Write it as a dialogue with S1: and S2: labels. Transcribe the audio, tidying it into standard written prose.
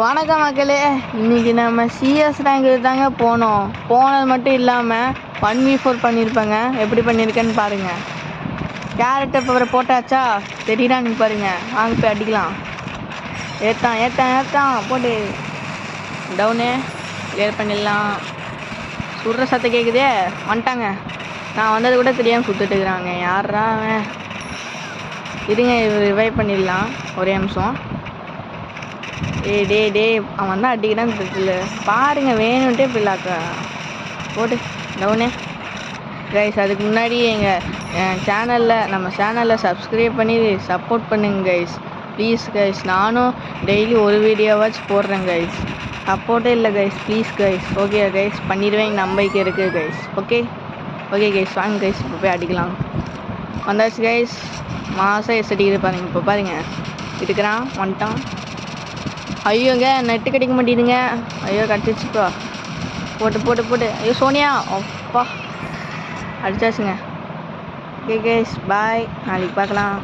S1: வணக்கம் மக்களே, இன்னைக்கு நம்ம சிஎஸ் ரேங்க் தாங்க போனோம். போனது மட்டும் இல்லாமல் 1v4 பண்ணியிருப்பேங்க. எப்படி பண்ணியிருக்கேன்னு பாருங்க. கேரக்டர் பவரை போட்டாச்சா தெரியுறான்னு பாருங்க. வாங்க போய் அடிக்கலாம். ஏத்தான் போட்டு டவுனு கிளியர் பண்ணிடலாம். சுடுற சத்தம் கேட்குதே, வந்துட்டாங்க. நான் வந்தது கூட தெரியாமல் சுட்டுட்டு இருக்கிறாங்க. யாரா அவன்? இருங்க, ரிவைவ் பண்ணிடலாம். ஒரே நிமிஷம். டே அவன் தான் அடிக்கிறான்னு தெரியல பாருங்க. வேணும்ட்டே பிள்ளாக்கா போட்டு டவுனே கைஸ். அதுக்கு முன்னாடி எங்கள் நம்ம சேனலில் சப்ஸ்கிரைப் பண்ணி சப்போர்ட் பண்ணுங்க கைஸ், ப்ளீஸ் கைஸ். நானும் டெய்லி ஒரு வீடியோவாச்சும் போடுறேன் கைஸ். சப்போர்ட்டே இல்லை guys, please guys. Okay guys, பண்ணிடுவேன், நம்பிக்கை இருக்குது கைஸ். ஓகே கைஸ், வாங்க கைஸ், இப்போ போய் அடிக்கலாம். வந்தாச்சு கைஸ். மாதம் எஸ் அடிக்கிறது பாருங்க. இப்போ பாருங்க, இருக்கிறான், வந்துட்டான். ஐயோங்க, நெட்டு கிடைக்க மாட்டேங்குதுங்க. ஐயோ, கட்டிச்சுப்பா. போட்டு ஐயோ சோனியா, அப்பா அடிச்சாச்சுங்க. ஓகே கைஸ், பாய், நாளைக்கு பார்க்கலாம்.